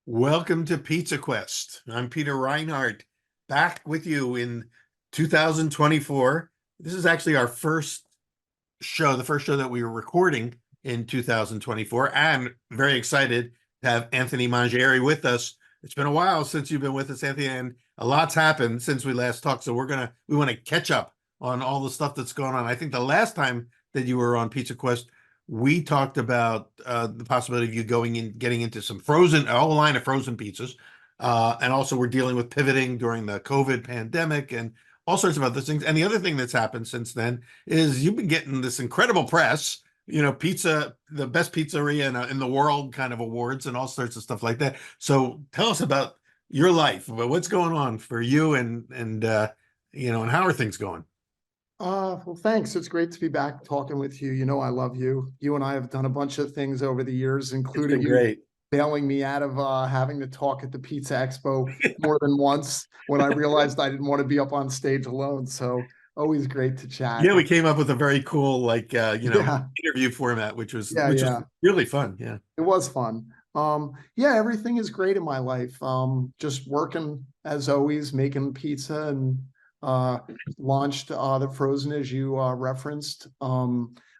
Welcome to Pizza Quest. I'm Peter Reinhardt, back with you in 2024. This is actually our first show, the first show that we were recording in 2024. I'm very excited to have Anthony Mangieri with us. It's been a while since you've been with us, Anthony, and a lot's happened since we last talked. So we want to catch up on all the stuff that's going on. I think the last time that you were on Pizza Quest, we talked about the possibility of you getting into some frozen, a whole line of frozen pizzas. And also we're dealing with pivoting during the COVID pandemic and all sorts of other things. And the other thing that's happened since then is you've been getting this incredible press, pizza, the best pizzeria in the world kind of awards and all sorts of stuff like that. So tell us about your life, what's going on for you and how are things going? Well, thanks. It's great to be back talking with you. You know, I love you. You and I have done a bunch of things over the years, It's including been you great. bailing me out of having to talk at the Pizza Expo more than once when I realized I didn't want to be up on stage alone. So always great to chat. Yeah, we came up with a very cool, Yeah, interview format, which was yeah, which was yeah. really fun. Yeah. It was fun. Yeah, everything is great in my life. Just working as always, making pizza and uh launched the frozen as you referenced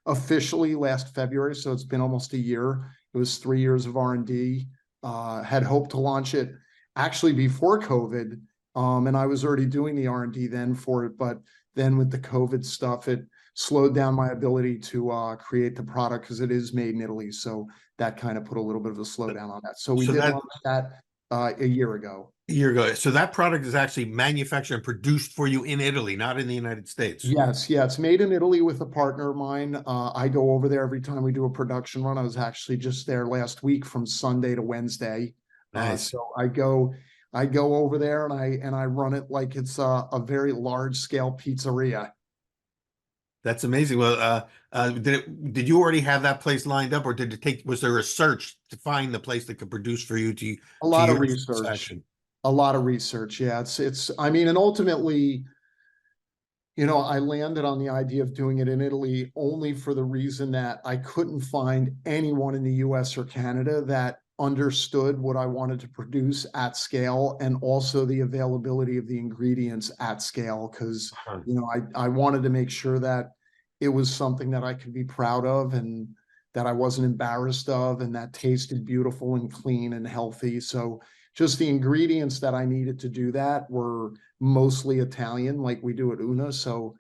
officially last February. So it's been almost a year. It was 3 years of R&D. Had hoped to launch it actually before COVID. And I was already doing the R&D then for it, but then with the COVID stuff, it slowed down my ability to create the product because it is made in Italy. So that kind of put a little bit of a slowdown on that. So we So did that launch that a year ago. a year ago. So that product is actually manufactured and produced for you in Italy, not in the United States. Yes, yeah, it's made in Italy with a partner of mine. I go over there every time we do a production run. I was actually just there last week from Sunday to Wednesday. Nice. So I go over there and I run it like it's a very large scale pizzeria. That's amazing. Well, did you already have that place lined up, or was there a search to find the place that could produce for you A to lot of your research, satisfaction? a lot of research. Yeah, it's. I mean, and ultimately, I landed on the idea of doing it in Italy only for the reason that I couldn't find anyone in the US or Canada that understood what I wanted to produce at scale and also the availability of the ingredients at scale. Because, Uh-huh. I wanted to make sure that it was something that I could be proud of and that I wasn't embarrassed of and that tasted beautiful and clean and healthy. So just the ingredients that I needed to do that were mostly Italian, like we do at Una. So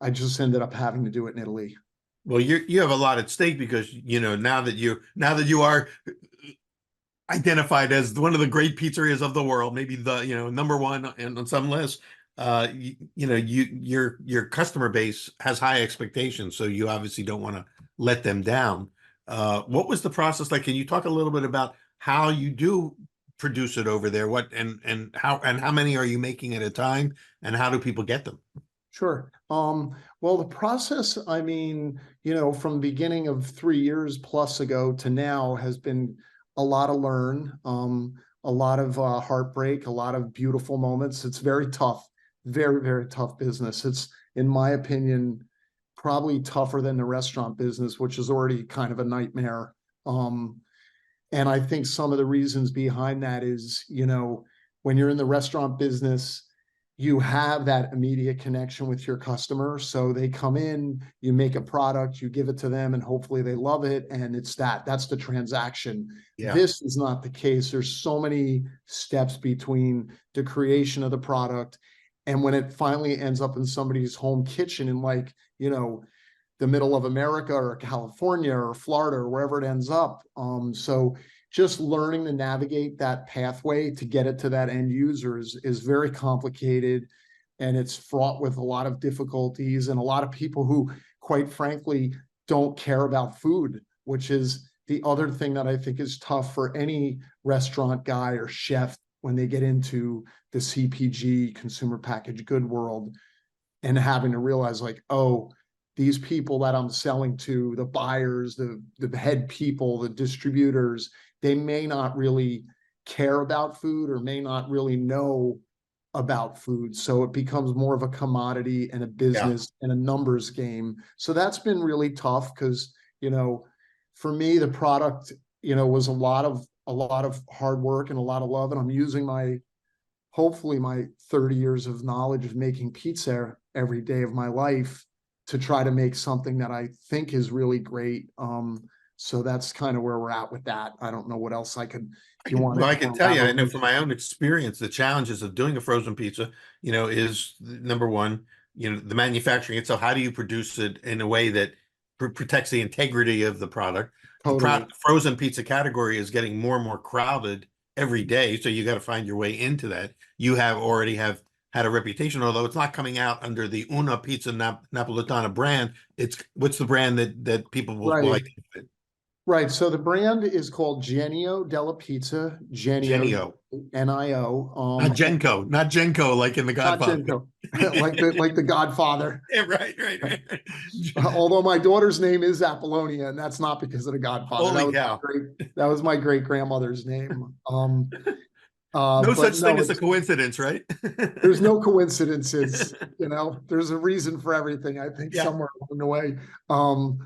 I just ended up having to do it in Italy. Well, you have a lot at stake because now that you are identified as one of the great pizzerias of the world, maybe the number one on some list. Your customer base has high expectations, so you obviously don't want to let them down. What was the process like? Can you talk a little bit about how you do produce it over there? What and how many are you making at a time, and how do people get them? Sure. Well, the process, I mean, from the beginning of 3 years plus ago to now has been a lot of a lot of heartbreak, a lot of beautiful moments. It's very tough, very, very tough business. It's, in my opinion, probably tougher than the restaurant business, which is already kind of a nightmare. And I think some of the reasons behind that is, when you're in the restaurant business, you have that immediate connection with your customer. So they come in, you make a product, you give it to them, and hopefully they love it. And that's the transaction. Yeah. This is not the case. There's so many steps between the creation of the product and when it finally ends up in somebody's home kitchen in, like, the middle of America or California or Florida or wherever it ends up. So just learning to navigate that pathway to get it to that end user is very complicated, and it's fraught with a lot of difficulties and a lot of people who, quite frankly, don't care about food, which is the other thing that I think is tough for any restaurant guy or chef when they get into the CPG, consumer packaged good world, and having to realize, like, oh, these people that I'm selling to, the buyers, the head people, the distributors, they may not really care about food or may not really know about food. So it becomes more of a commodity and a Yeah. business and a numbers game. So that's been really tough because, for me, the product, was a lot of a lot of hard work and a lot of love, and I'm using hopefully my 30 years of knowledge of making pizza every day of my life to try to make something that I think is really great. So that's kind of where we're at with that. I don't know what else if you want Well, to I can tell you, I know from my own experience, the challenges of doing a frozen pizza, is number one, the manufacturing it. So how do you produce it in a way that protects the integrity of the product? Totally. The frozen pizza category is getting more and more crowded every day, so you got to find your way into that. You already have had a reputation, although it's not coming out under the Una Pizza Napoletana brand. It's what's the brand that people will Right. identify? Right. So the brand is called Genio Della Pizza, Genio, Genio, Nio. not Genko, like in The Not Godfather. Genko, like the Godfather. Yeah, right. Although my daughter's name is Apollonia, and that's not because of the Godfather. Holy cow. That was my great grandmother's name. No But such thing no, as a coincidence, right? there's no coincidences. There's a reason for everything. I think Yeah. somewhere along the way. Um,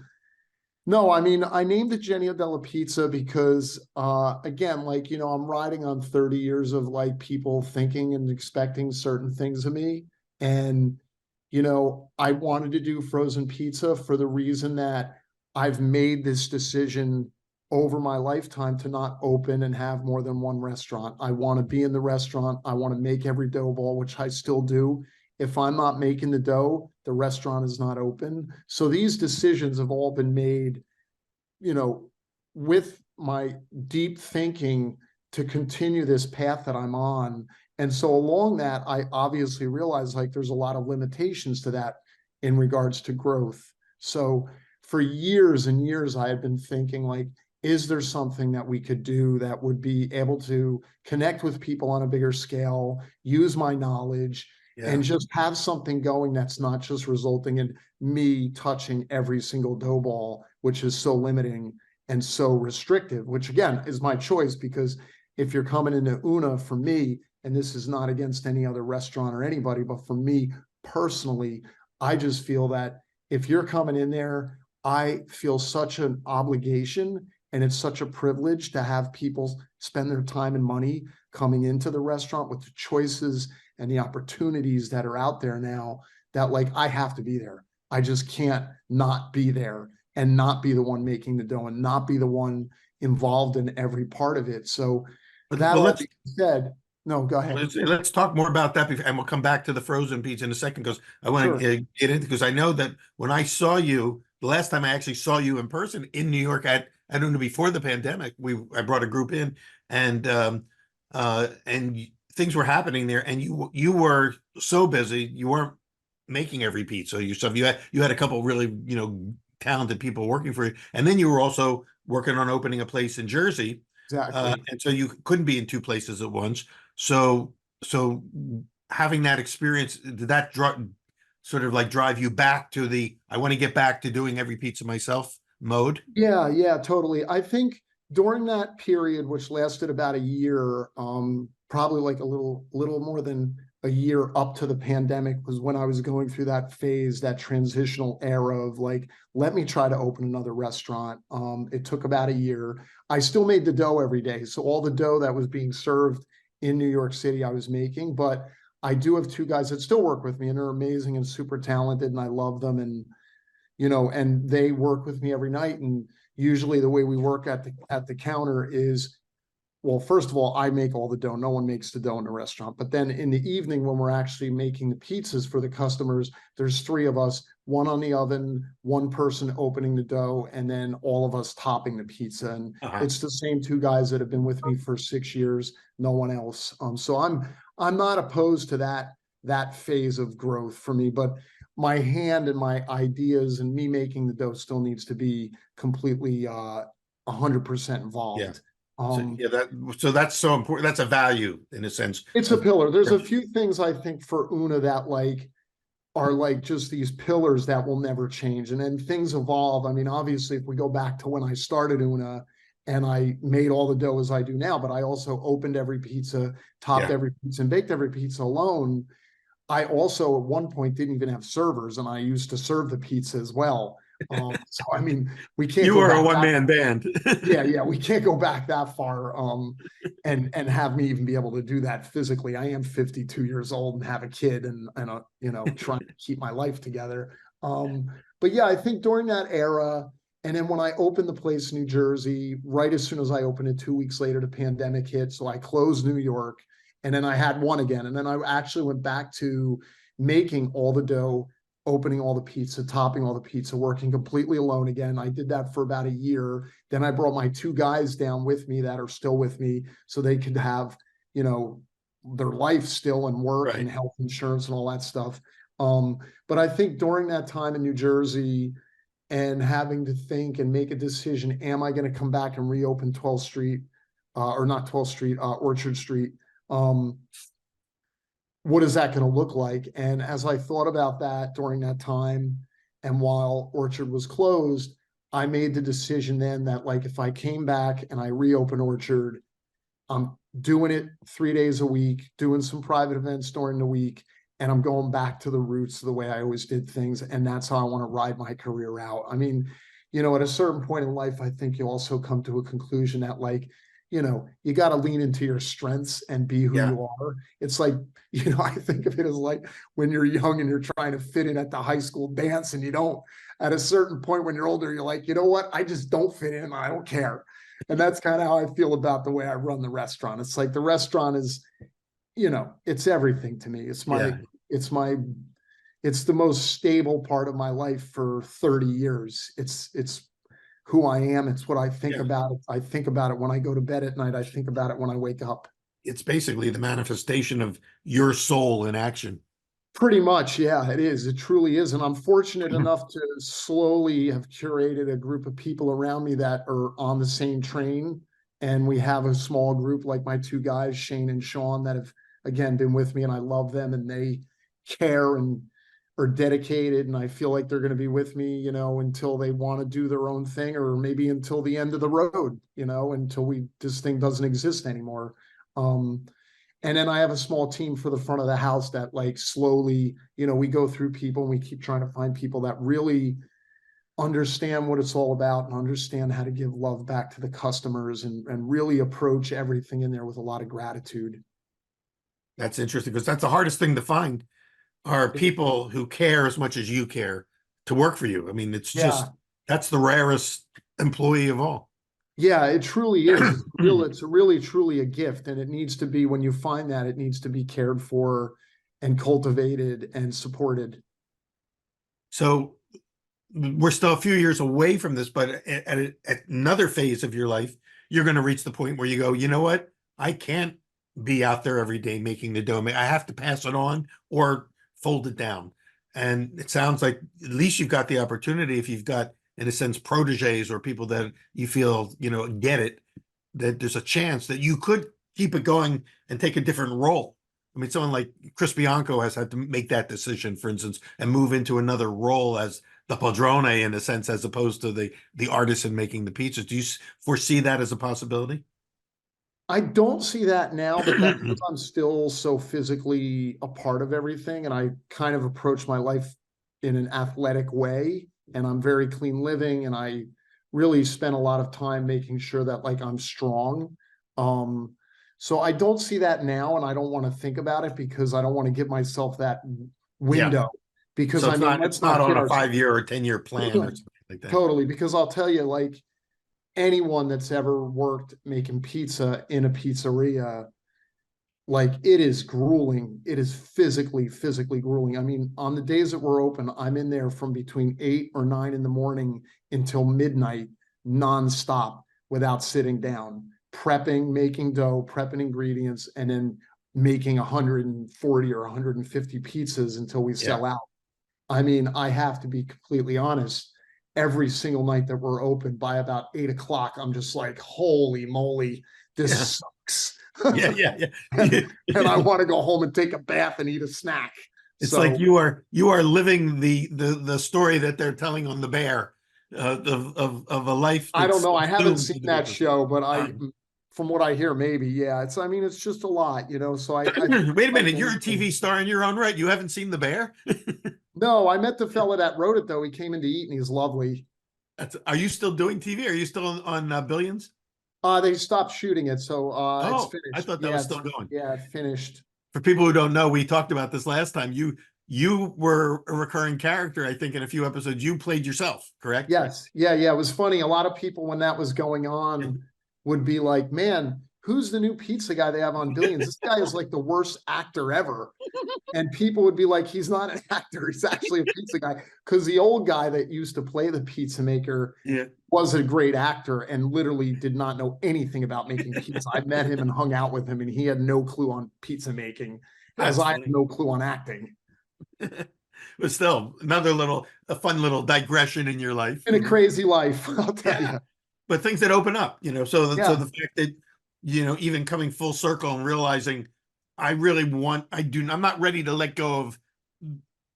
No, I mean, I named it Genio della Pizza because, again, I'm riding on 30 years of like people thinking and expecting certain things of me. And, I wanted to do frozen pizza for the reason that I've made this decision over my lifetime to not open and have more than one restaurant. I want to be in the restaurant. I want to make every dough ball, which I still do. If I'm not making the dough, the restaurant is not open. So these decisions have all been made, you know, with my deep thinking to continue this path that I'm on. And so along that, I obviously realized like there's a lot of limitations to that in regards to growth. So for years and years, I had been thinking like, is there something that we could do that would be able to connect with people on a bigger scale, use my knowledge, Yeah. and just have something going that's not just resulting in me touching every single dough ball, which is so limiting and so restrictive, which again is my choice because if you're coming into Una for me, and this is not against any other restaurant or anybody, but for me personally, I just feel that if you're coming in there, I feel such an obligation and it's such a privilege to have people spend their time and money coming into the restaurant with the choices and the opportunities that are out there now that like I have to be there. I just can't not be there and not be the one making the dough and not be the one involved in every part of it. So that Well, all being said, no, go ahead. let's talk more about that before, and we'll come back to the frozen pizza in a second because I want Sure. to get into because I know that when I saw you the last time I actually saw you in person in New York I don't know before the pandemic I brought a group in and things were happening there and you were so busy you weren't making every pizza yourself you had a couple really talented people working for you and then you were also working on opening a place in Jersey Exactly. and so you couldn't be in two places at once. So having that experience, did that sort of like drive you back to the I want to get back to doing every pizza myself mode? Yeah, totally. I think during that period, which lasted about a year, probably like a little more than a year up to the pandemic, was when I was going through that phase, that transitional era of like, let me try to open another restaurant. It took about a year. I still made the dough every day. So all the dough that was being served in New York City, I was making, but I do have two guys that still work with me and they're amazing and super talented and I love them. And they work with me every night. And usually the way we work at the counter is, well, first of all, I make all the dough. No one makes the dough in the restaurant. But then in the evening, when we're actually making the pizzas for the customers, there's three of us, one on the oven, one person opening the dough, and then all of us topping the pizza. And Uh-huh. it's the same two guys that have been with me for 6 years, no one else. So I'm not opposed to that phase of growth for me, but my hand and my ideas and me making the dough still needs to be completely 100% Yeah. involved. So Um, yeah, that's so important. That's a value in a sense it's a of pillar. There's a few things I think for Una that like are like just these pillars that will never change. And then things evolve. I mean, obviously, if we go back to when I started Una and I made all the dough as I do now, but I also opened every pizza, topped yeah. every pizza, and baked every pizza alone. I also at one point didn't even have servers and I used to serve the pizza as well. So I mean, we can't You go are a back one that. man band. Yeah, we can't go back that far. And have me even be able to do that physically. I am 52 years old and have a kid and trying to keep my life together. But yeah, I think during that era, and then when I opened the place in New Jersey, right as soon as I opened it, 2 weeks later, the pandemic hit. So I closed New York, and then I had one again. And then I actually went back to making all the dough, opening all the pizza, topping all the pizza, working completely alone again. I did that for about a year. Then I brought my two guys down with me that are still with me so they could have, their life still and work and Right. health insurance and all that stuff. But I think during that time in New Jersey and having to think and make a decision, am I going to come back and reopen 12th Street, or not 12th Street, Orchard Street? What is that going to look like? And as I thought about that during that time, and while Orchard was closed, I made the decision then that, like, if I came back and I reopened Orchard, I'm doing it 3 days a week, doing some private events during the week, and I'm going back to the roots of the way I always did things. And that's how I want to ride my career out. I mean, at a certain point in life, I think you also come to a conclusion that, like, you got to lean into your strengths and be who Yeah. you are. It's like, I think of it as like when you're young and you're trying to fit in at the high school dance and you don't, at a certain point when you're older, you're like, you know what? I just don't fit in. I don't care. And that's kind of how I feel about the way I run the restaurant. It's like the restaurant is, it's everything to me. Yeah. It's my, it's the most stable part of my life for 30 years. It's who I am. It's what I think Yeah. about. I think about it when I go to bed at night. I think about it when I wake up. It's basically the manifestation of your soul in action. Pretty much, yeah, it is. It truly is. And I'm fortunate enough to slowly have curated a group of people around me that are on the same train. And we have a small group like my two guys, Shane and Sean, that have, again, been with me, and I love them and they care and are dedicated. And I feel like they're going to be with me, until they want to do their own thing, or maybe until the end of the road, until this thing doesn't exist anymore. Um, and then I have a small team for the front of the house that, like, slowly, we go through people and we keep trying to find people that really understand what it's all about and understand how to give love back to the customers, and really approach everything in there with a lot of gratitude. That's interesting because that's the hardest thing to find are people who care as much as you care to work for you. I mean, it's Yeah. just that's the rarest employee of all. Yeah, it truly is. It's really truly a gift. And it needs to be, when you find that, it needs to be cared for and cultivated and supported. So we're still a few years away from this, but at another phase of your life, you're going to reach the point where you go, you know what? I can't be out there every day making the dough. I have to pass it on or fold it down. And it sounds like at least you've got the opportunity, if you've got, in a sense, proteges or people that you feel, get it, that there's a chance that you could keep it going and take a different role. I mean, someone like Chris Bianco has had to make that decision, for instance, and move into another role as the padrone, in a sense, as opposed to the artisan making the pizzas. Do you foresee that as a possibility? I don't see that now, but that's because I'm still so physically a part of everything. And I kind of approach my life in an athletic way. And I'm very clean living. And I really spend a lot of time making sure that, like, I'm strong. Um, so I don't see that now. And I don't want to think about it because I don't want to give myself that Yeah. window. Because So I it's mean, not let's it's not not on kid a ourselves. 5 year or 10 year plan or something like that. Totally. Because I'll tell you, like, anyone that's ever worked making pizza in a pizzeria, like, it is grueling. It is physically grueling. I mean, on the days that we're open, I'm in there from between 8 or 9 in the morning until midnight, nonstop, without sitting down, prepping, making dough, prepping ingredients, and then making 140 or 150 pizzas until we Yeah. sell out. I mean, I have to be completely honest. Every single night that we're open, by about 8 o'clock, I'm just like, holy moly, Yeah. this sucks. Yeah. and, and I Yeah. want to go home and take a bath and eat a snack. It's like So you are living the story that they're telling on The Bear, of a life I don't that's know. I haven't doomed seen to the that business. show, but Um, from what I hear, maybe, yeah. I mean, it's just a lot. So I think, Wait a like minute, you're a anything. TV star in your own right. You haven't seen The Bear? No, I met the fella that wrote it though. He came in to eat and he's lovely. Are you still doing TV? Are you still on Billions? They stopped shooting it, so it's Oh, I finished. thought that Yeah, was still going. yeah, finished. For people who don't know, we talked about this last time. You were a recurring character, I think, in a few episodes. You played yourself, correct? Yes, yeah, yeah. It was funny. A lot of people when that was going on would be like, "Man, who's the new pizza guy they have on Billions? This guy is like the worst actor ever." And people would be like, "He's not an actor. He's actually a pizza guy." Because the old guy that used to play the pizza maker Yeah. was a great actor and literally did not know anything about making pizza. I met him and hung out with him, and he had no clue on pizza making, as That's I had funny. no clue on acting. But still, a fun little digression in your life. In a crazy life, I'll tell Yeah. you. But things that open up, so Yeah, the fact that, even coming full circle and realizing I'm not ready to let go of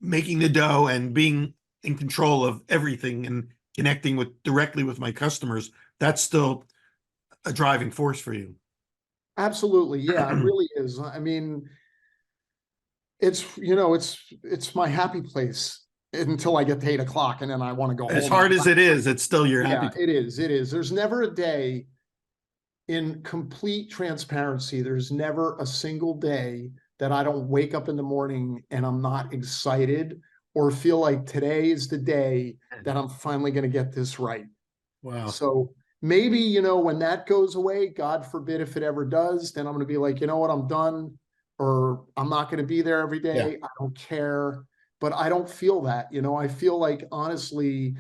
making the dough and being in control of everything and connecting directly with my customers. That's still a driving force for you. absolutely. Yeah, it really is. I mean, it's my happy place until I get to 8 o'clock and then I want to go As home and hard as it is, it's still your yeah, happy. it is. It is. There's never a day in complete transparency. There's never a single day that I don't wake up in the morning and I'm not excited or feel like today is the day that I'm finally going to get this right. Wow. So maybe, when that goes away, God forbid if it ever does, then I'm going to be like, you know what, I'm done, or I'm not going to be there every Yeah. day. I don't care. But I don't feel that, I feel like honestly,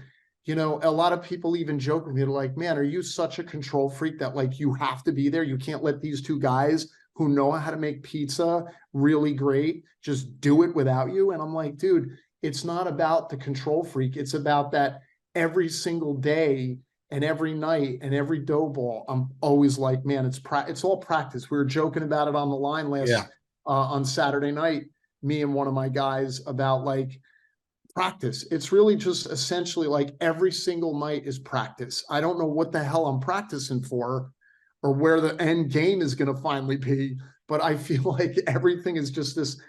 a lot of people even joke with me, they're like, man, are you such a control freak that like you have to be there? You can't let these two guys who know how to make pizza really great just do it without you. And I'm like, dude, it's not about the control freak. It's about that every single day and every night and every dough ball, I'm always like, man, it's all practice. We were joking about it on the line Yeah. on Saturday night, me and one of my guys about like practice. It's really just essentially like every single night is practice. I don't know what the hell I'm practicing for or where the end game is going to finally be, but I feel like everything is just this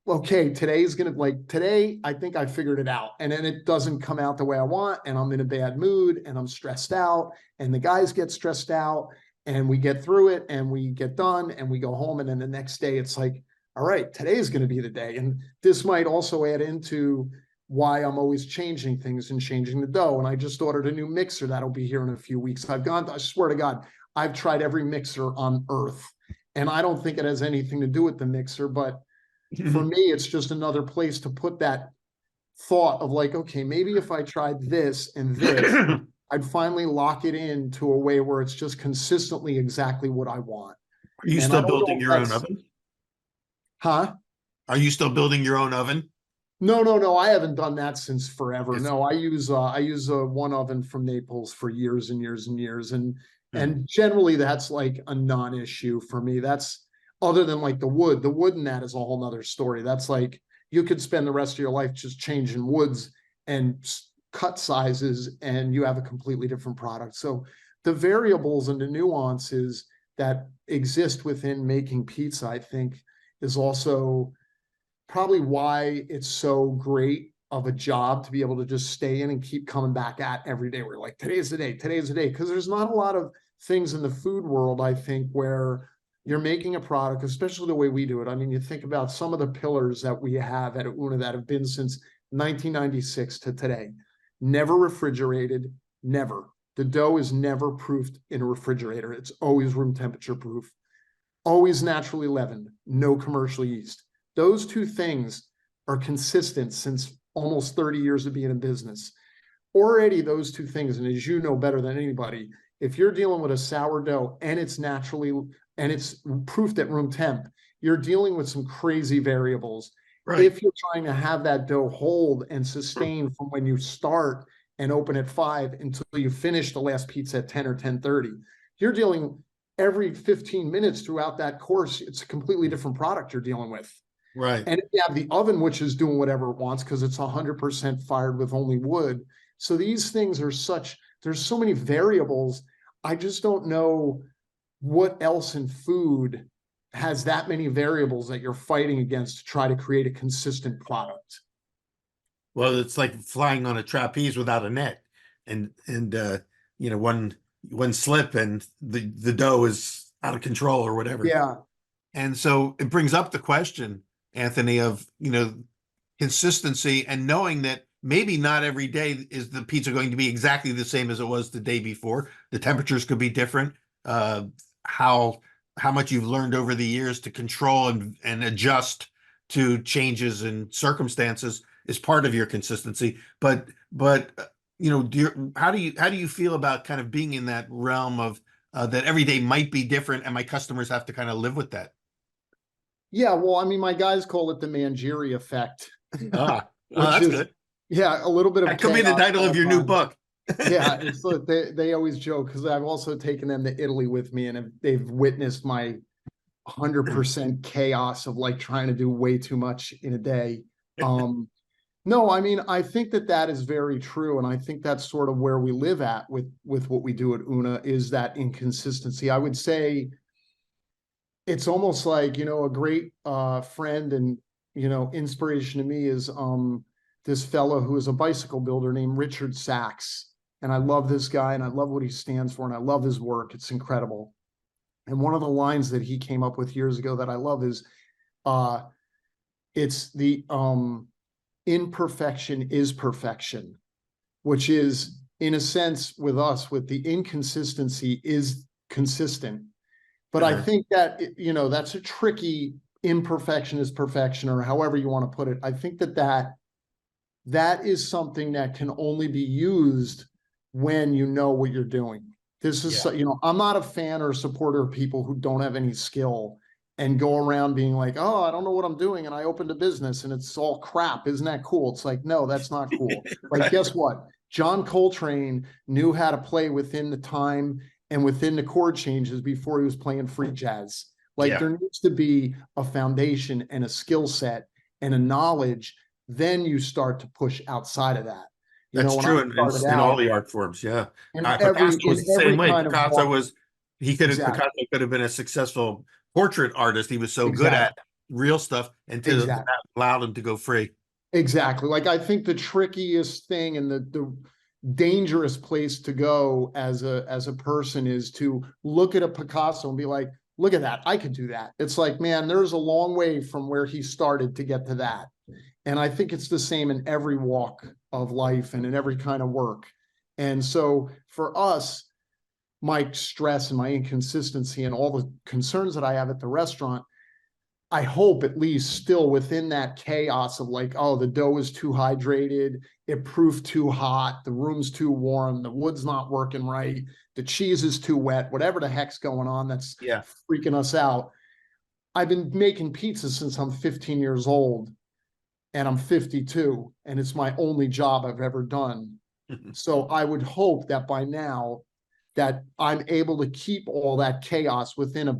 okay, today I think I figured it out. And then it doesn't come out the way I want, and I'm in a bad mood and I'm stressed out, and the guys get stressed out, and we get through it and we get done and we go home. And then the next day it's like, all right, today's going to be the day. And this might also add into why I'm always changing things and changing the dough. And I just ordered a new mixer that'll be here in a few weeks. I swear to God, I've tried every mixer on earth. And I don't think it has anything to do with the mixer, but for me, it's just another place to put that thought of like, okay, maybe if I tried this and this, Are I'd finally lock it in to a way where it's just consistently exactly what I want. you And I still don't know building if your own that's, oven? huh? Are you still building your own oven? No, no, no. I haven't done that since forever. It's, No, I use a one oven from Naples for years and years and years, hmm. and generally that's like a non-issue for me. That's other than like the wood. The wood in that is a whole nother story. That's like you could spend the rest of your life just changing woods and cut sizes, and you have a completely different product. So the variables and the nuances that exist within making pizza, I think, is also probably why it's so great of a job to be able to just stay in and keep coming back at every day. We're like, today's the day, today's the day. Because there's not a lot of things in the food world, I think, where you're making a product, especially the way we do it. I mean, you think about some of the pillars that we have at Una that have been since 1996 to today. Never refrigerated, never. The dough is never proofed in a refrigerator. It's always room temperature proof, always naturally leavened, no commercial yeast. Those two things are consistent since almost 30 years of being in business. Already those two things, and as you know better than anybody, if you're dealing with a sourdough and it's proofed at room temp, you're dealing with some crazy variables. Right. If you're trying to have that dough hold and sustain from when you start and open at 5 until you finish the last pizza at 10 or 10:30, you're dealing every 15 minutes throughout that course. It's a completely different product you're dealing with. Right. And you have the oven, which is doing whatever it wants because it's 100% fired with only wood. So these things are there's so many variables. I just don't know what else in food has that many variables that you're fighting against to try to create a consistent product. Well, it's like flying on a trapeze without a net, and you know, one slip and the dough is out of control or whatever. Yeah. And so it brings up the question, Anthony, of, you know, consistency and knowing that maybe not every day is the pizza going to be exactly the same as it was the day before. The temperatures could be different. Uh, how how much you've learned over the years to control and adjust to changes in circumstances is part of your consistency. But you know, how do you feel about kind of being in that realm of that every day might be different, and my customers have to kind of live with that? Yeah, well, I mean, my guys call it the Mangieri effect, Ah, oh, which that's is, good. yeah, a little bit of That could be the chaos title of all your the new time. book. Yeah, it's like they always joke because I've also taken them to Italy with me, and they've witnessed my 100% chaos of like trying to do way too much in a day. No, I mean, I think that that is very true, and I think that's sort of where we live at with what we do at Una, is that inconsistency. I would say it's almost like, you know, a great friend and, you know, inspiration to me is this fellow who is a bicycle builder named Richard Sachs. And I love this guy and I love what he stands for and I love his work. It's incredible. And one of the lines that he came up with years ago that I love is uh it's the imperfection is perfection, which is in a sense with us, with the inconsistency is consistent. But I Uh, think that, you know, that's a tricky imperfection is perfection, or however you want to put it. I think that that is something that can only be used when you know what you're doing. This is, yeah. you know, I'm not a fan or supporter of people who don't have any skill and go around being like, oh, I don't know what I'm doing. And I opened a business and it's all crap. Isn't that cool? It's like, no, that's not cool. Like, Right. guess what? John Coltrane knew how to play within the time and within the chord changes before he was playing free jazz. Like, Yeah. there needs to be a foundation and a skill set and a knowledge. Then you start to push outside of that. You know, That's when I true started in all out, the art forms. Yeah. in Picasso was the same every way. kind of walk, exactly, Picasso could have been a successful portrait artist. He was so good at exactly, real stuff until that exactly. allowed him to go free. Exactly. Like, I think the trickiest thing and the dangerous place to go as a person is to look at a Picasso and be like, look at that, I could do that. It's like, man, there's a long way from where he started to get to that. And I think it's the same in every walk of life and in every kind of work. And so for us, my stress and my inconsistency and all the concerns that I have at the restaurant, I hope at least still within that chaos of like, oh, the dough is too hydrated, it proved too hot, the room's too warm, the wood's not working right, the cheese is too wet, whatever the heck's going on that's Yeah. freaking us out. I've been making pizza since I'm 15 years old and I'm 52, and it's my only job I've ever done. So I would hope that by now that I'm able to keep all that chaos within a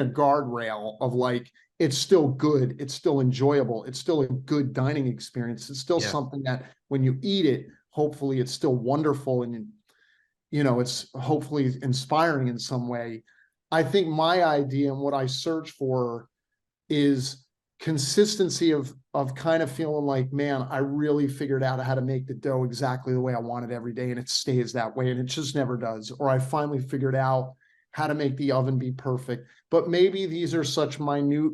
guardrail of like, it's still good, it's still enjoyable, it's still a good dining experience, it's still Yeah. something that when you eat it, hopefully it's still wonderful and, you know, it's hopefully inspiring in some way. I think my idea and what I search for is consistency of kind of feeling like, man, I really figured out how to make the dough exactly the way I want it every day, and it stays that way, and it just never does. Or I finally figured out how to make the oven be perfect. But maybe these are such minute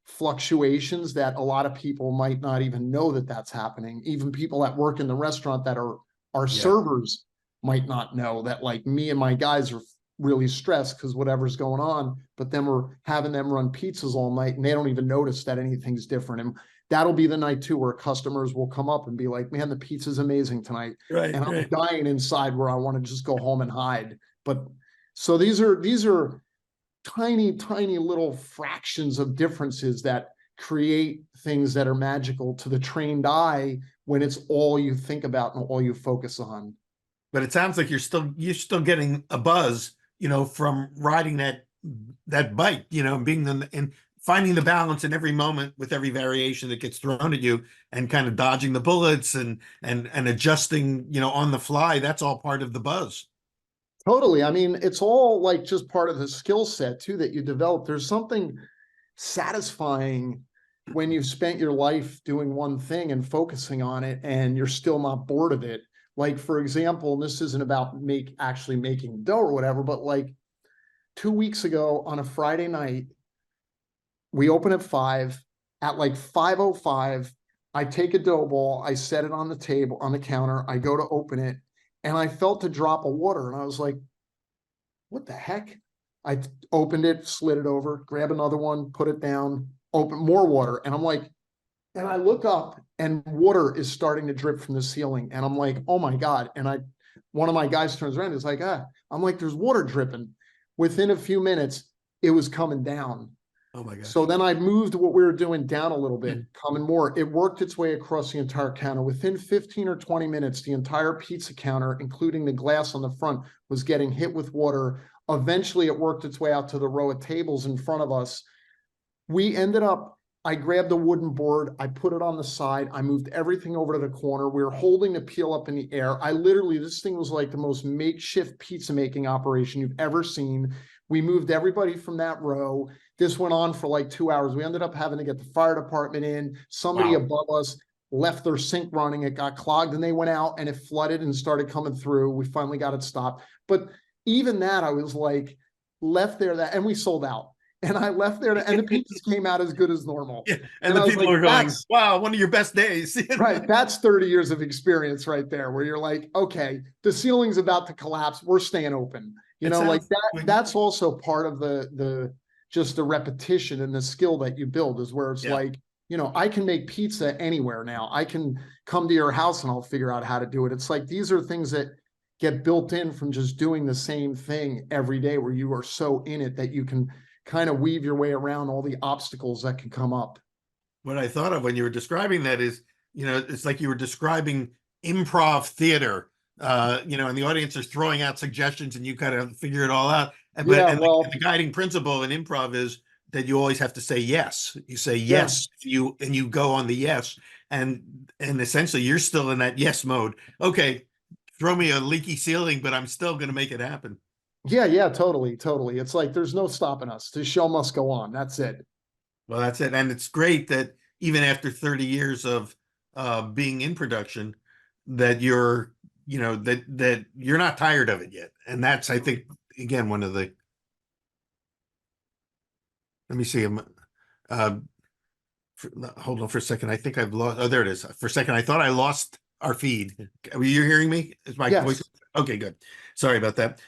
fluctuations that a lot of people might not even know that that's happening. Even people that work in the restaurant that are Yeah. servers might not know that, like, me and my guys are really stressed because whatever's going on, but then we're having them run pizzas all night and they don't even notice that anything's different. And that'll be the night too where customers will come up and be like, man, the pizza's amazing tonight. Right. And I'm Right. dying inside where I want to just go home and hide. But so these are tiny, tiny little fractions of differences that create things that are magical to the trained eye when it's all you think about and all you focus on. But it sounds like you're still getting a buzz, you know, from riding that bike, you know, being the and finding the balance in every moment with every variation that gets thrown at you and kind of dodging the bullets and adjusting, you know, on the fly. That's all part of the buzz. Totally. I mean, it's all like just part of the skill set too that you develop. There's something satisfying when you've spent your life doing one thing and focusing on it and you're still not bored of it. Like, for example, and this isn't about actually making dough or whatever, but like 2 weeks ago on a Friday night, we open at 5. At like 5:05, I take a dough ball, I set it on the table, on the counter, I go to open it, and I felt a drop of water, and I was like, what the heck? I opened it, slid it over, grab another one, put it down, open more water. And I'm like, and I look up and water is starting to drip from the ceiling. And I'm like, oh my God. And one of my guys turns around, is like, I'm like, there's water dripping. Within a few minutes, it was coming down. Oh my gosh. So then I moved what we were doing down a little bit, Mm. coming more. It worked its way across the entire counter. Within 15 or 20 minutes, the entire pizza counter, including the glass on the front, was getting hit with water. Eventually, it worked its way out to the row of tables in front of us. We ended up, I grabbed a wooden board, I put it on the side, I moved everything over to the corner. We were holding the peel up in the air. This thing was like the most makeshift pizza making operation you've ever seen. We moved everybody from that row. This went on for like 2 hours. We ended up having to get the fire department in. Somebody Wow. above us left their sink running. It got clogged and they went out and it flooded and started coming through. We finally got it stopped. But even that, I was like, left there and we sold out. And I left there and the pizzas came out as good as normal. Yeah. And I the was people like, are going, wow, one of your best days. right. That's 30 years of experience right there, where you're like, okay, the ceiling's about to collapse. We're staying open. You It know, like sounds that, that's also part of the just the repetition and the skill that you build, is where it's Yeah. like, I can make pizza anywhere now. I can come to your house and I'll figure out how to do it. It's like, these are things that get built in from just doing the same thing every day, where you are so in it that you can kind of weave your way around all the obstacles that can come up. What I thought of when you were describing that is, it's like you were describing improv theater, and the audience is throwing out suggestions and you kind of figure it all out. Yeah, well, The guiding principle in improv is that you always have to say yes. You say yeah. yes, and you go on the yes, and essentially you're still in that yes mode. Okay, throw me a leaky ceiling, but I'm still going to make it happen. Yeah, totally, totally. It's like there's no stopping us. The show must go on. That's it. Well, that's it. And it's great that even after 30 years of being in production, that that you're not tired of it yet. And that's, I think, again, one of the, let me see. Uh, Hold on for a second. I think I've lost. Oh, there it is. For a second, I thought I lost our feed. Are you hearing me? Is my voice? Yes. Okay, good. Sorry about that.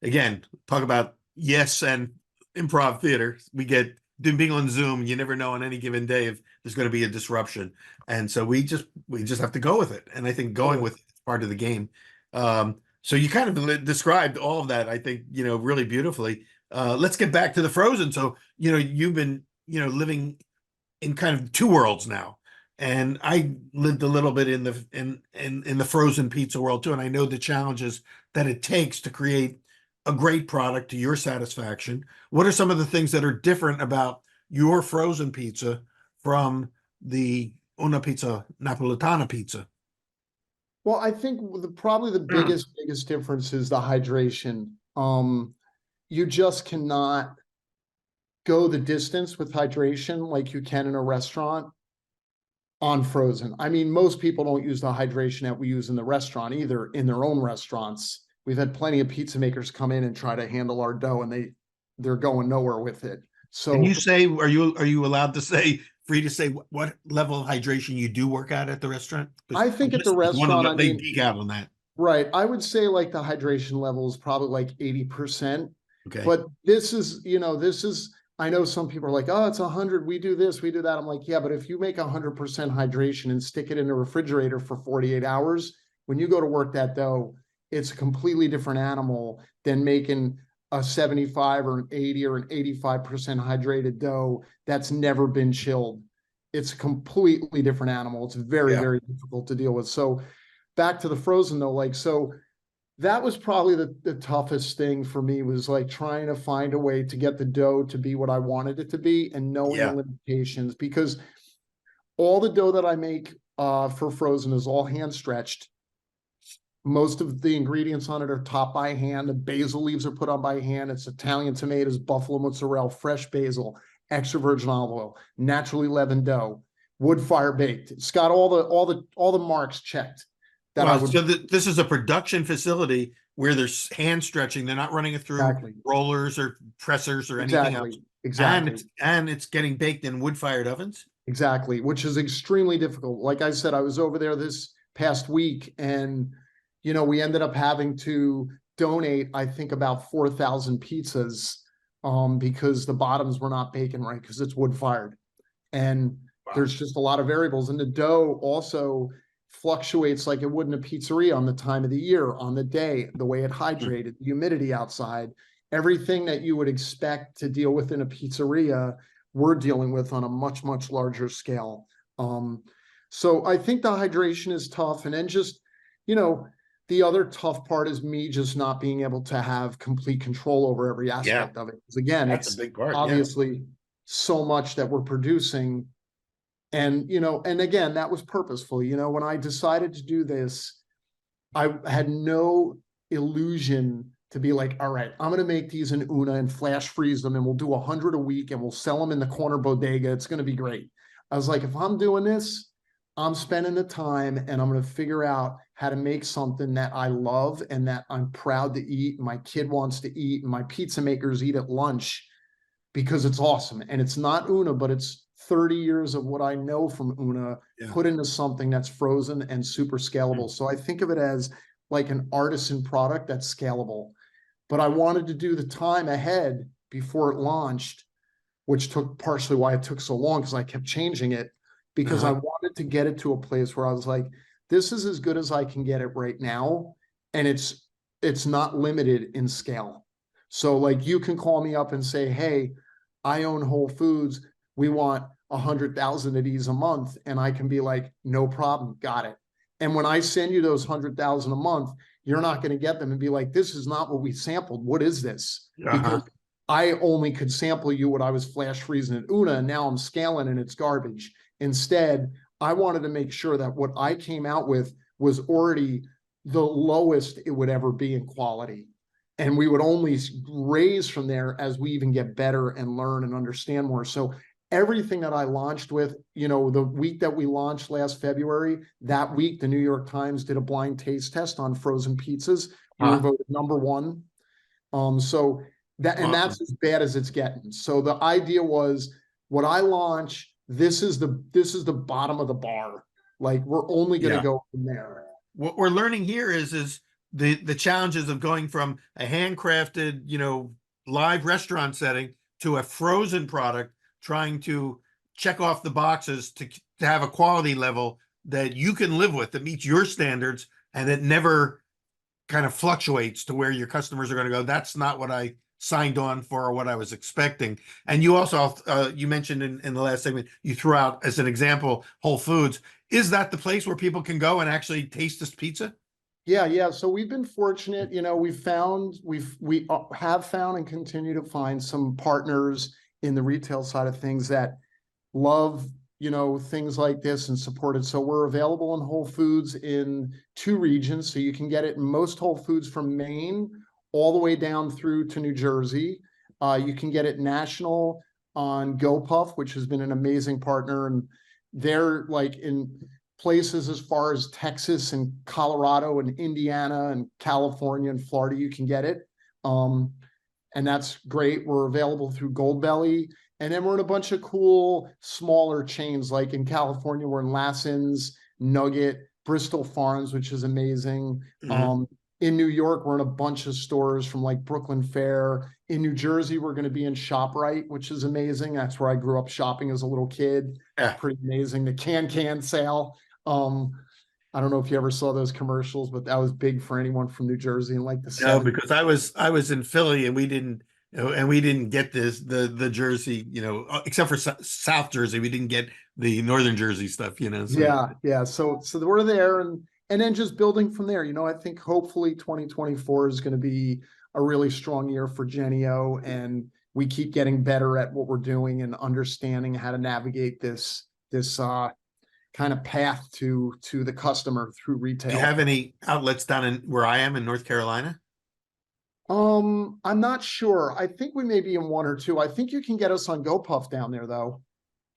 Again, talk about yes and improv theater. We get being on Zoom. You never know on any given day if there's going to be a disruption, and so we just have to go with it. And I think going with it is part of the game. So you kind of described all of that, I think, really beautifully. Let's get back to the frozen. So you've been living in kind of two worlds now. And I lived a little bit in the frozen pizza world too. And I know the challenges that it takes to create a great product to your satisfaction. What are some of the things that are different about your frozen pizza from the Una Pizza Napoletana pizza? Well, I think probably the biggest difference is the hydration. You just cannot go the distance with hydration like you can in a restaurant on frozen. I mean, most people don't use the hydration that we use in the restaurant either, in their own restaurants. We've had plenty of pizza makers come in and try to handle our dough, and they're going nowhere with it. So, can you say, are you allowed to say, free to say what level of hydration you do work at the restaurant? I think at the restaurant, they geek out on that. right, I would say like the hydration level is probably like 80%. Okay. But this is, I know some people are like, oh, it's 100. We do this, we do that. I'm like, yeah, but if you make 100% hydration and stick it in a refrigerator for 48 hours, when you go to work that dough, it's a completely different animal than making a 75 or an 80 or an 85% hydrated dough that's never been chilled. It's a completely different animal. It's very, very difficult to deal with. So back to the frozen though, like, so that was probably the toughest thing for me, was like trying to find a way to get the dough to be what I wanted it to be and knowing the limitations, because all the dough that I make for frozen is all hand stretched. Most of the ingredients on it are topped by hand. The basil leaves are put on by hand. It's Italian tomatoes, buffalo mozzarella, fresh basil. extra virgin olive oil, naturally leavened dough, wood fire baked. It's got all the marks checked that I Well, would so this is a production facility where there's hand stretching. They're not running it through exactly, rollers or pressers or anything else. exactly, And exactly. it's getting baked in wood-fired ovens. Exactly, which is extremely difficult. Like I said, I was over there this past week and, we ended up having to donate, I think, about 4,000 pizzas because the bottoms were not baking right because it's wood fired. And Wow. there's just a lot of variables. And the dough also fluctuates like it would in a pizzeria on the time of the year, on the day, the way it hydrated, the humidity outside, everything that you would expect to deal with in a pizzeria we're dealing with on a much, much larger scale. So I think the hydration is tough. And then just, you know, the other tough part is me just not being able to have complete control over every Yeah, aspect of it. Because again, that's a it's big part. Yeah. obviously so much that we're producing. And, and again, that was purposeful. When I decided to do this, I had no illusion to be like, all right, I'm going to make these in Una and flash freeze them and we'll do 100 a week and we'll sell them in the corner bodega. It's going to be great. I was like, if I'm doing this, I'm spending the time and I'm going to figure out how to make something that I love and that I'm proud to eat. My kid wants to eat and my pizza makers eat at lunch because it's awesome. And it's not Una, but it's 30 years of what I know from Una Yeah. put into something that's frozen and super scalable. So I think of it as like an artisan product that's scalable. But I wanted to do the time ahead before it launched, which took partially why it took so long because I kept changing it because I Uh-huh. wanted to get it to a place where I was like, this is as good as I can get it right now. And it's not limited in scale. So like you can call me up and say, hey, I own Whole Foods. We want 100,000 of these a month. And I can be like, no problem, got it. And when I send you those 100,000 a month, you're not going to get them and be like, this is not what we sampled. What is this? Uh-huh. Because I only could sample you what I was flash freezing at Una, and now I'm scaling and it's garbage. Instead, I wanted to make sure that what I came out with was already the lowest it would ever be in quality. And we would only raise from there as we even get better and learn and understand more. So everything that I launched with, the week that we launched last February, that week, the New York Times did a blind taste test on frozen pizzas. We were Huh. voted number one. So Awesome. that's as bad as it's getting. So the idea was what I launch, this is the bottom of the bar. Like we're only going to Yeah. go from there. What we're learning here is the challenges of going from a handcrafted, live restaurant setting to a frozen product, trying to check off the boxes to have a quality level that you can live with, that meets your standards, and it never kind of fluctuates to where your customers are going to go, that's not what I signed on for or what I was expecting. And you also, you mentioned in the last segment, you threw out as an example, Whole Foods. Is that the place where people can go and actually taste this pizza? Yeah. So we've been fortunate, we have found and continue to find some partners in the retail side of things that love, things like this and support it. So we're available in Whole Foods in 2 regions. So you can get it in most Whole Foods from Maine all the way down through to New Jersey. You can get it national on GoPuff, which has been an amazing partner. And they're like in places as far as Texas and Colorado and Indiana and California and Florida, you can get it. And that's great. We're available through Goldbelly. And then we're in a bunch of cool, smaller chains, like in California, we're in Lassen's, Nugget, Bristol Farms, which is amazing. Mhm. In New York, we're in a bunch of stores from like Brooklyn Fair. In New Jersey, we're going to be in ShopRite, which is amazing. That's where I grew up shopping as a little kid. Yeah. Pretty amazing. The can sale. I don't know if you ever saw those commercials, but that was big for anyone from New Jersey in like the No, 70s. because I was in Philly and we didn't get the Jersey, except for South Jersey, we didn't get the Northern Jersey stuff, so Yeah. So we're there and then just building from there. I think hopefully 2024 is going to be a really strong year for Genio and we keep getting better at what we're doing and understanding how to navigate this kind of path to the customer through do you have retail. any outlets down in where I am in North Carolina? I'm not sure. I think we may be in one or two. I think you can get us on GoPuff down there though.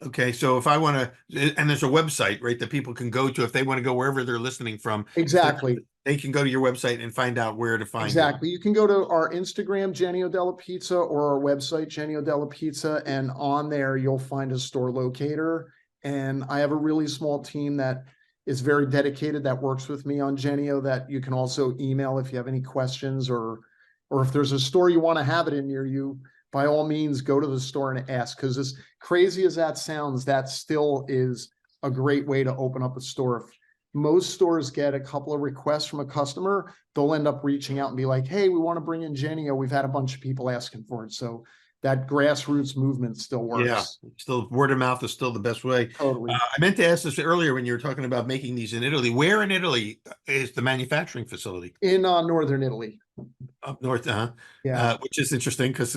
Okay, so if I want to, and there's a website, right, that people can go to if they want to go wherever they're listening from. If they're, Exactly. they can go to your website and find out where to find it. Exactly. You can go to our Instagram, Genio Della Pizza, or our website, Genio Della Pizza, and on there you'll find a store locator. And I have a really small team that is very dedicated that works with me on Genio that you can also email if you have any questions or if there's a store you want to have it in near you, by all means go to the store and ask. Because as crazy as that sounds, that still is a great way to open up a store. If most stores get a couple of requests from a customer, they'll end up reaching out and be like, hey, we want to bring in Genio. We've had a bunch of people asking for it. So that grassroots movement still Yeah, works. still word of mouth is still the best way. Totally. I meant to ask this earlier when you were talking about making these in Italy. Where in Italy is the manufacturing facility? In northern Italy. Up north, Yeah. which is interesting because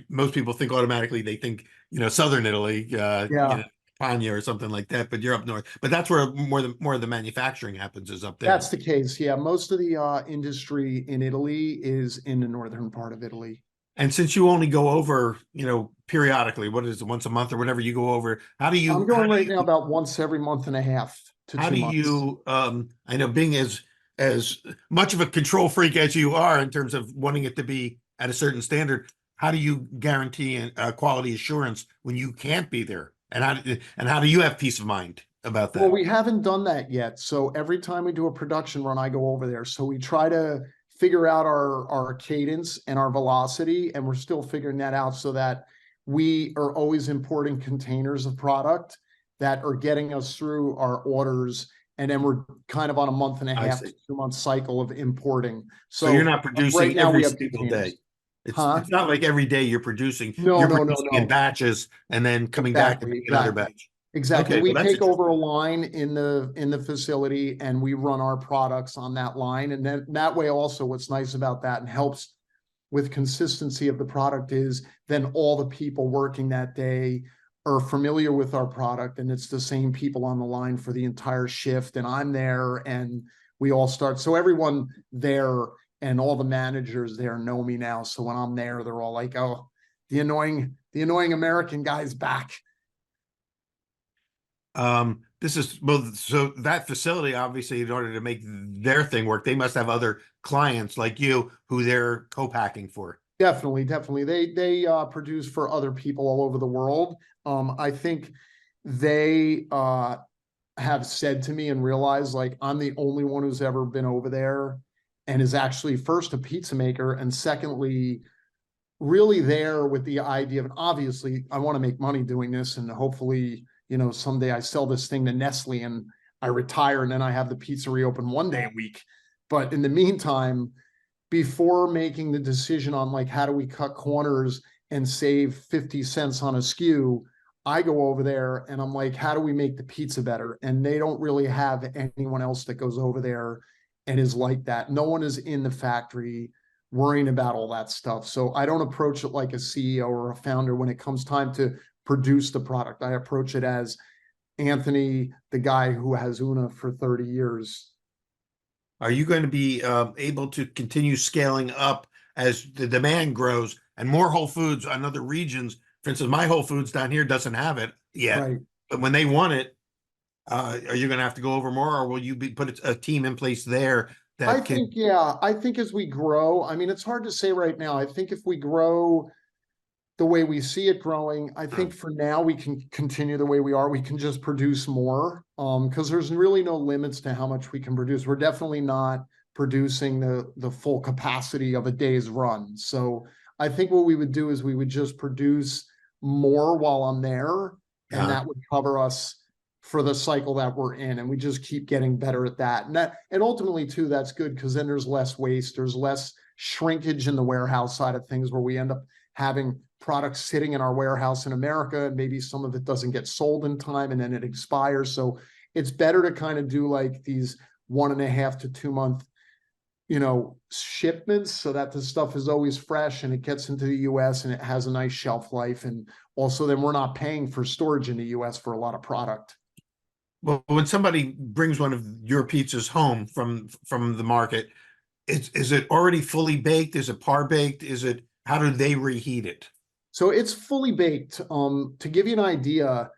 most people think automatically they think southern Italy, Yeah. Puglia or something like that, but you're up north. But that's where more of the manufacturing happens is up there. That's the case. Yeah. Most of the industry in Italy is in the northern part of Italy. And since you only go over, periodically, what is it, once a month or whatever you go over, how do I'm you going right now about once every month and a half to how two do months. you I know being as much of a control freak as you are in terms of wanting it to be at a certain standard, how do you guarantee quality assurance when you can't be there? And how do you have peace of mind about Well, that? we haven't done that yet. So every time we do a production run, I go over there. So we try to figure out our cadence and our velocity, and we're still figuring that out so that we are always importing containers of product that are getting us through our orders. And then we're kind of on a month and a I half see. to 2 month cycle of importing. So you're So not right producing now every we have single day. containers. It's Huh? it's not like every day you're producing. No, You're no, no, producing in no. batches and then coming back and Exactly, making another exactly. batch. Exactly. Okay, well We that's take over interesting. a line in the facility and we run our products on that line. And then that way also what's nice about that and helps with consistency of the product is then all the people working that day are familiar with our product and it's the same people on the line for the entire shift. And I'm there and we all start. So everyone there and all the managers there know me now. So when I'm there, they're all like, oh, the annoying American guy's back. This is both so that facility, obviously, in order to make their thing work, they must have other clients like you who they're co-packing for. Definitely, definitely. They produce for other people all over the world. I think they have said to me and realized like I'm the only one who's ever been over there and is actually first a pizza maker and secondly really there with the idea of obviously I want to make money doing this and hopefully someday I sell this thing to Nestle and I retire and then I have the pizzeria open 1 day a week. But in the meantime, before making the decision on like how do we cut corners and save 50 cents on a skew, I go over there and I'm like, how do we make the pizza better? And they don't really have anyone else that goes over there and is like that. No one is in the factory worrying about all that stuff. So I don't approach it like a CEO or a founder when it comes time to produce the product. I approach it as Anthony, the guy who has Una for 30 years. Are you going to be able to continue scaling up as the demand grows and more Whole Foods on other regions? For instance, my Whole Foods down here doesn't have it yet, Right. but when they want it, are you going to have to go over more, or will you put a team in place there I that can? think, yeah, I think as we grow, I mean, it's hard to say right now. I think if we grow the way we see it growing, I think for now we can continue the way we are. We can just produce more because there's really no limits to how much we can produce. We're definitely not producing the full capacity of a day's run. So I think what we would do is we would just produce more while I'm there, and Uh, that would cover us for the cycle that we're in. And we just keep getting better at that. And ultimately too, that's good because then there's less waste, there's less shrinkage in the warehouse side of things where we end up having products sitting in our warehouse in America, and maybe some of it doesn't get sold in time and then it expires. So it's better to kind of do like these 1.5 to 2 month, shipments so that the stuff is always fresh and it gets into the US and it has a nice shelf life. And also then we're not paying for storage in the US for a lot of product. well, when somebody brings one of your pizzas home from the market, is it already fully baked? Is it par baked? Is it, how do they reheat it? So it's fully baked. To give you an idea,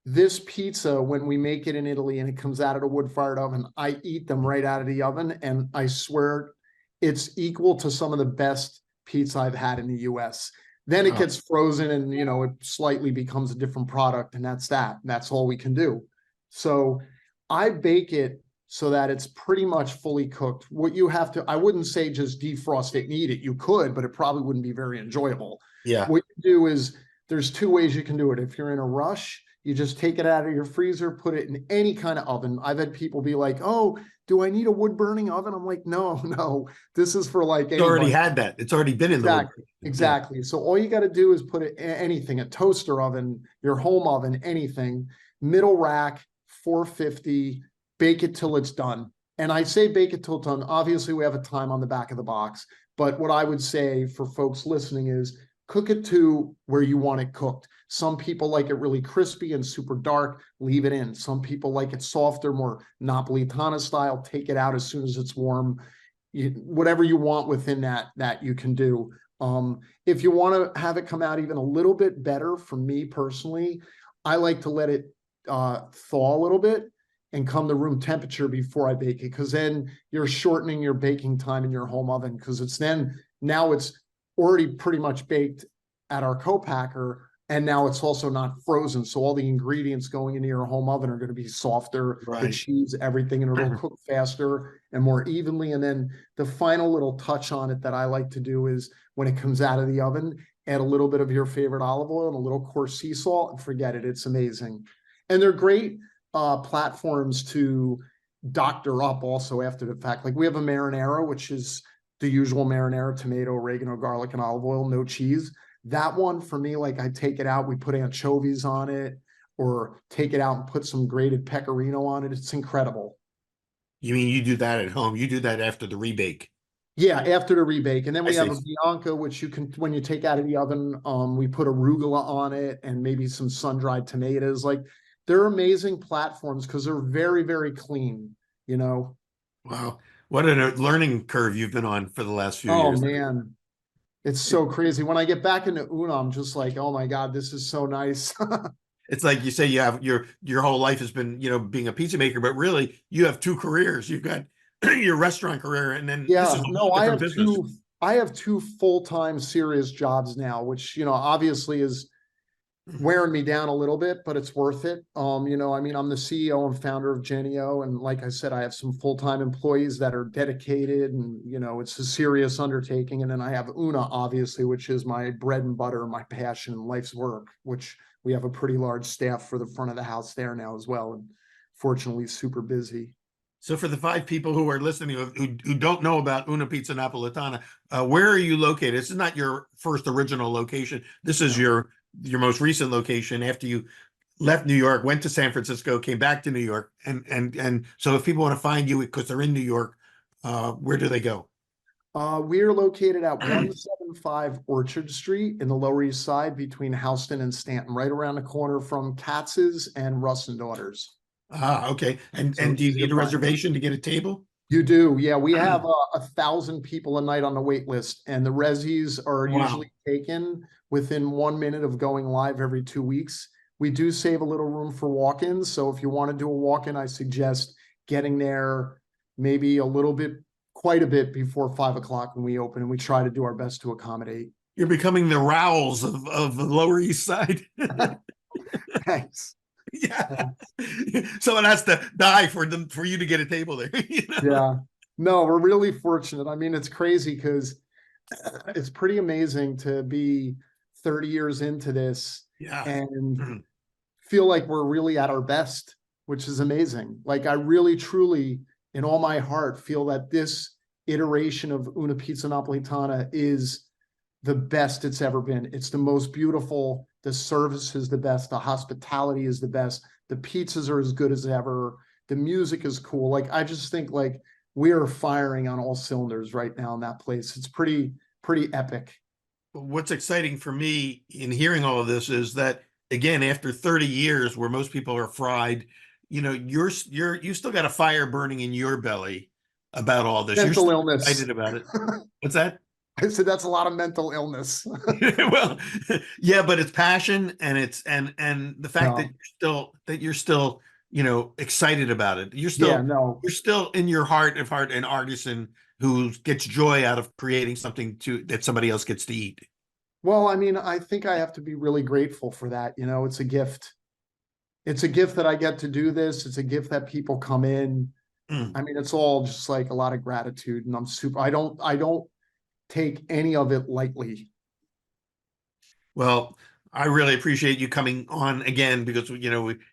this pizza, when we make it in Italy and it comes out of the wood-fired oven, I eat them right out of the oven, and I swear it's equal to some of the best pizza I've had in the US. Then it Oh, gets frozen and, it slightly becomes a different product, and that's that. That's all we can do. So I bake it so that it's pretty much fully cooked. What you have to, I wouldn't say just defrost it and eat it. You could, but it probably wouldn't be very enjoyable. yeah. What you do is there's two ways you can do it. If you're in a rush, you just take it out of your freezer, put it in any kind of oven. I've had people be like, "Oh, do I need a wood burning oven?" I'm like, "No, no. This is for like It's already anybody." had that. It's already been in the wood. Exactly. Yeah. Exactly. So all you got to do is put it anything, a toaster oven, your home oven, anything, middle rack, 450, bake it till it's done. And I say bake it till it's done. Obviously, we have a time on the back of the box. But what I would say for folks listening is cook it to where you want it cooked. Some people like it really crispy and super dark, leave it in. Some people like it softer, more Napolitana style, take it out as soon as it's warm. Whatever you want within that you can do. If you want to have it come out even a little bit better, for me personally, I like to let it thaw a little bit and come to room temperature before I bake it, because then you're shortening your baking time in your home oven, because now it's already pretty much baked at our co-packer, and now it's also not frozen. So all the ingredients going into your home oven are going to be softer, the Right. cheese, everything, and it'll cook faster and more evenly. And then the final little touch on it that I like to do is when it comes out of the oven, add a little bit of your favorite olive oil and a little coarse sea salt, and forget it. It's amazing. And they're great platforms to doctor up also after the fact. Like we have a marinara, which is the usual marinara, tomato, oregano, garlic, and olive oil, no cheese. That one for me, like I take it out, we put anchovies on it, or take it out and put some grated pecorino on it. It's incredible. You mean you do that at home? You do that after the rebake. Yeah, after the rebake. And then I we have see. a Bianca, which you can, when you take out of the oven, we put arugula on it and maybe some sun-dried tomatoes. Like they're amazing platforms because they're very, very clean, you know? Wow. What a learning curve you've been on for the last few Oh years. man, it's so crazy. When I get back into Una, I'm just like, oh my God, this is so nice. It's like you say you have your whole life has been, being a pizza maker, but really you have two careers. You've got your restaurant career, and then this is Yeah, a no, whole different business. I have two full-time serious jobs now, which, obviously is wearing me down a little bit, but it's worth it. I mean, I'm the CEO and founder of Genio, and like I said, I have some full-time employees that are dedicated, and it's a serious undertaking. And then I have Una, obviously, which is my bread and butter, my passion, and life's work, which we have a pretty large staff for the front of the house there now as well, and fortunately super busy. So for the five people who are listening who don't know about Una Pizza Napoletana, where are you located? This is not your first original location. This is No. your most recent location after you left New York, went to San Francisco, came back to New York, and so if people want to find you because they're in New York, where do they go? We're located at 175 Orchard Street in the Lower East Side between Houston and Stanton, right around the corner from Katz's and Russ and Daughters. Ah, okay. So And do you easy to need a find. reservation to get a table? You do, yeah. We have 1,000 people a night on the wait list, and the resis are Wow. usually taken within 1 minute of going live every 2 weeks. We do save a little room for walk-ins, so if you want to do a walk-in, I suggest getting there maybe quite a bit before 5 o'clock when we open, and we try to do our best to accommodate. You're becoming the Rowells of the Lower East Side. Thanks. Yeah. Someone has to die for you to get a table there. Yeah. No, we're really fortunate. I mean, it's crazy because it's pretty amazing to be 30 years into this Yeah. and feel like we're really at our best, which is amazing. Like I really, truly, in all my heart, feel that this iteration of Una Pizza Napolitana is the best it's ever been. It's the most beautiful. The service is the best. The hospitality is the best. The pizzas are as good as ever. The music is cool. Like I just think like we are firing on all cylinders right now in that place. It's pretty epic. What's exciting for me in hearing all of this is that again, after 30 years where most people are fried, you still got a fire burning in your belly. about all this. You're Mental still illness. excited about it. What's that? I said that's a lot of mental illness. Well, yeah, but it's passion and it's and the fact No, that you're still, excited about it. yeah, no. You're still in your heart of heart an artisan who gets joy out of creating something to that somebody else gets to eat. Well, I mean, I think I have to be really grateful for that. It's a gift. It's a gift that I get to do this. It's a gift that people come in. Mm. I mean, it's all just like a lot of gratitude, and I don't take any of it lightly. Well, I really appreciate you coming on again because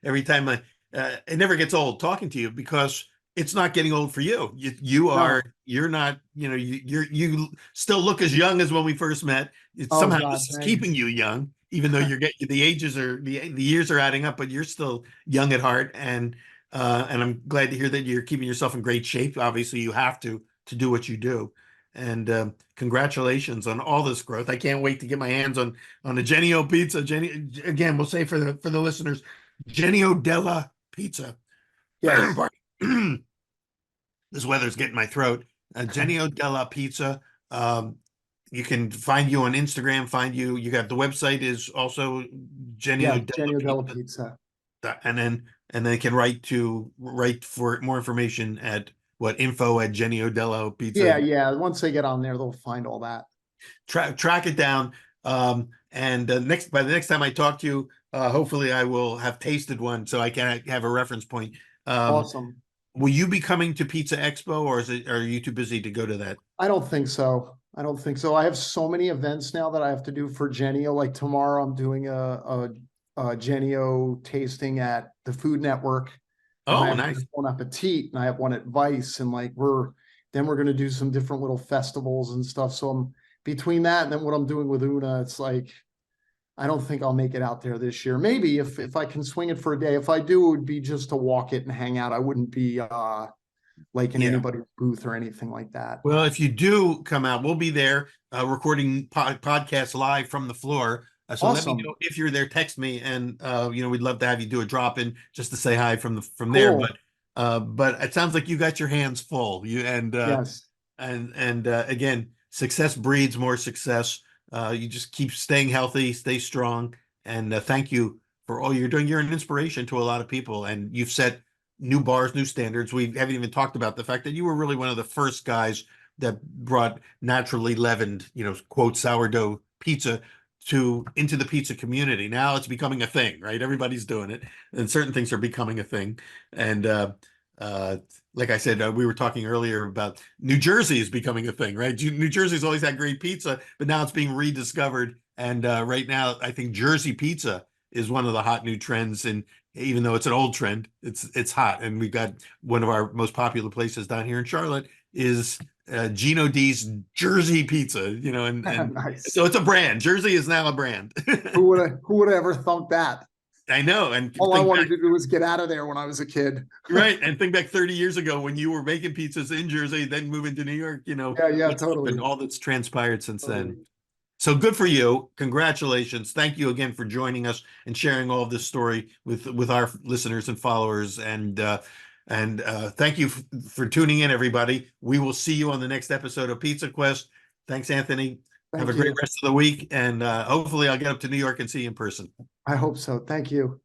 every time it never gets old talking to you because it's not getting old for you. No. You're not you still look as young as when we first met. It's Oh somehow God, this is keeping thanks. you young, even though you're getting the years are adding up, but you're still young at heart and I'm glad to hear that you're keeping yourself in great shape. Obviously, you have to do what you do. And congratulations on all this growth. I can't wait to get my hands on the Genio pizza. Again, we'll say for the listeners, Genio Della Pizza. Yes. This weather's getting my throat. Genio Della Pizza. Um, you can find you on Instagram. Find you. You got the website is also Genio Yes. Della Genio Della Pizza, Pizza. and they can write for more information at what info at Genio Della Pizza. Yeah, yeah. Once they get on there, they'll find all that. Track it down. And by the next time I talk to you, hopefully I will have tasted one so I can have a reference point. Um, Awesome. will you be coming to Pizza Expo, or are you too busy to go to that? I don't think so. I don't think so. I have so many events now that I have to do for Genio. Like tomorrow, I'm doing a Genio tasting at the Food Network, and I Oh, have nice. one Appetit, and I have one at Vice, and like we're going to do some different little festivals and stuff. So I'm between that and then what I'm doing with Una, it's like I don't think I'll make it out there this year. Maybe if I can swing it for a day. If I do, it would be just to walk it and hang out. I wouldn't be like in Yeah. anybody's booth or anything like that. Well, if you do come out, we'll be there recording podcasts live from the floor. So let me Awesome. know if you're there. Text me, and we'd love to have you do a drop in just to say hi from there. Cool. But it sounds like you got your hands full. Yes. Again, success breeds more success. You just keep staying healthy, stay strong, and thank you for all you're doing. You're an inspiration to a lot of people, and you've set new bars, new standards. We haven't even talked about the fact that you were really one of the first guys that brought naturally leavened, quote, sourdough pizza into the pizza community. Now it's becoming a thing, right? Everybody's doing it, and certain things are becoming a thing. And uh, like I said, we were talking earlier about New Jersey is becoming a thing, right? New Jersey's always had great pizza, but now it's being rediscovered. And right now, I think Jersey pizza is one of the hot new trends. And even though it's an old trend, it's hot. And we've got one of our most popular places down here in Charlotte is Gino D's Jersey Pizza, and Nice. so it's a brand. Jersey is now a brand. Who would have ever thought that? I know. And All I think wanted back, to do was get out of there when I was a kid. right. And think back 30 years ago when you were making pizzas in Jersey, then moving to New York, Yeah, yeah, what's happened, totally. all that's transpired since then. Totally. So good for you. Congratulations. Thank you again for joining us and sharing all of this story with our listeners and followers. And thank you for tuning in, everybody. We will see you on the next episode of Pizza Quest. Thanks, Anthony. Have a Thank great you. rest of the week. And hopefully I'll get up to New York and see you in person. I hope so. Thank you.